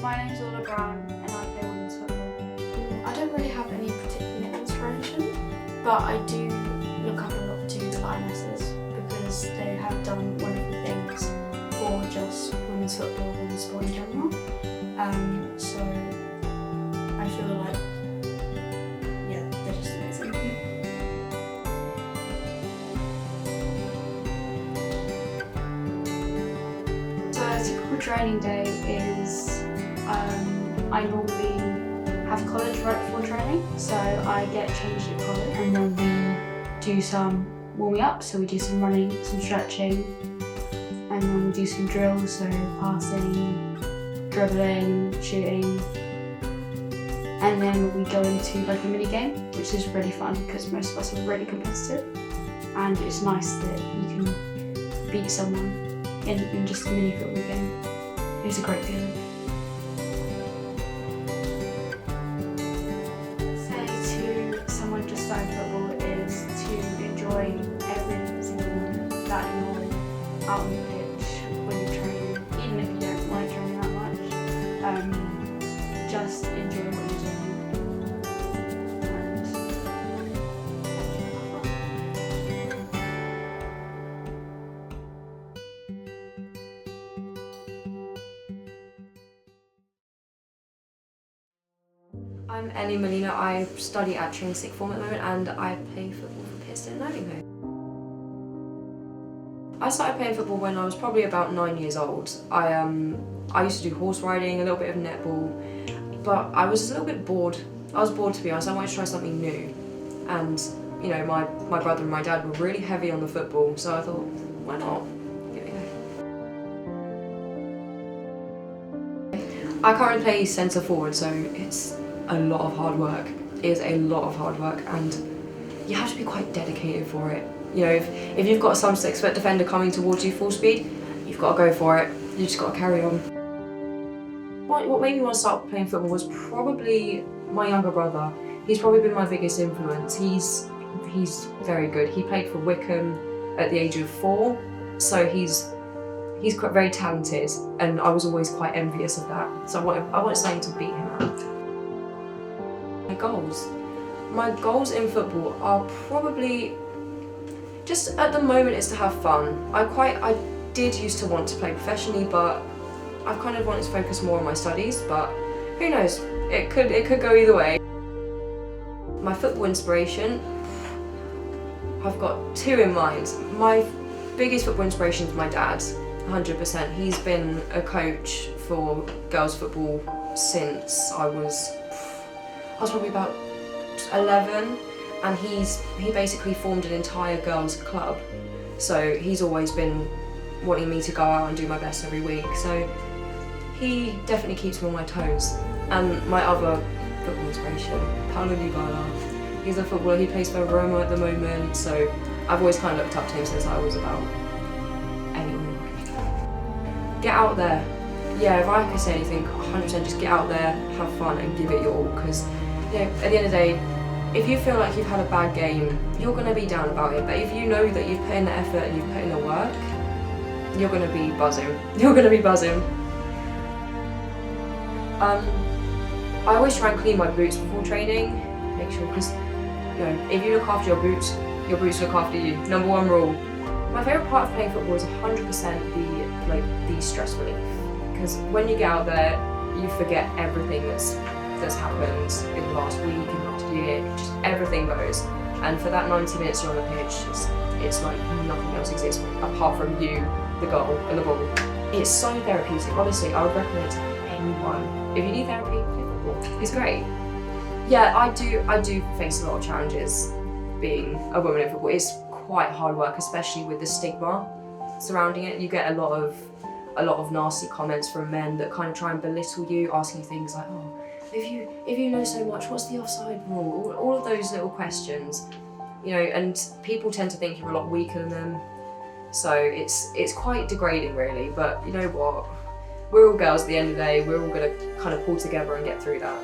My name's Orlah Brown and I play women's football. I don't really have any particular inspiration, but I do look up a lot to the Lionesses because they have done wonderful things for just women's football and sport in general. So I feel like, yeah, they're just amazing. So a typical training day is I normally have college right before training, so I get changed at college and then we do some warming up, so we do some running, some stretching, and then we do some drills, so passing, dribbling, shooting, and then we go into like a mini game, which is really fun because most of us are really competitive and it's nice that you can beat someone in just a mini football game. It's a great feeling. Say to someone just starting football is to enjoy every single moment that you're out on the pitch when you're training, even if you don't like training that much. Just enjoy what you're doing. I'm Ellie Merlino. I study at training sixth form at the moment and I play football for Pittston Learning Home. I started playing football when I was probably about 9 years old. I used to do horse riding, a little bit of netball, but I was a little bit bored. I was bored, to be honest. I wanted to try something new. And you know, my brother and my dad were really heavy on the football, so I thought, why not? Give it a go. I currently play centre forward, so it's a lot of hard work. It is a lot of hard work and you have to be quite dedicated for it. You know, if you've got some 6-foot defender coming towards you full speed, you've got to go for it. You just got to carry on. What made me want to start playing football was probably my younger brother. He's probably been my biggest influence. He's very good. He played for Wickham at the age of 4, so he's quite very talented and I was always quite envious of that. So I wanted something to beat him at. My goals in football are probably just at the moment is to have fun. I did used to want to play professionally, but I've kind of wanted to focus more on my studies, but who knows, it could go either way. My football inspiration, I've got 2 in mind. My biggest football inspiration is my dad, 100%. He's been a coach for girls football since I was probably about 11, and he basically formed an entire girls club. So he's always been wanting me to go out and do my best every week. So he definitely keeps me on my toes. And my other football inspiration, Paulo Dybala. He's a footballer, he plays for Roma at the moment, so I've always kind of looked up to him since I was about 8. Get out there. Yeah, if I could say anything, 100% just get out there, have fun and give it your all, because you know, at the end of the day, if you feel like you've had a bad game, you're going to be down about it, but if you know that you've put in the effort and you've put in the work, you're going to be buzzing. You're going to be buzzing. I always try and clean my boots before training, make sure, because you know, if you look after your boots look after you. Number 1 rule. My favourite part of playing football is 100% the stress relief. Because when you get out there, you forget everything that's happened in the last week, in the last year, just everything goes. And for that 90 minutes you're on the pitch, it's like nothing else exists apart from you, the goal, and the ball. It's so therapeutic, honestly. I would recommend it to anyone. If you need therapy, play football. It's great. Yeah, I do face a lot of challenges being a woman in football. It's quite hard work, especially with the stigma surrounding it. You get a lot of nasty comments from men that kind of try and belittle you, asking things like, oh, if you know so much, what's the offside rule? All of those little questions, you know, and people tend to think you're a lot weaker than them. So it's quite degrading, really. But you know what? We're all girls at the end of the day. We're all gonna kind of pull together and get through that.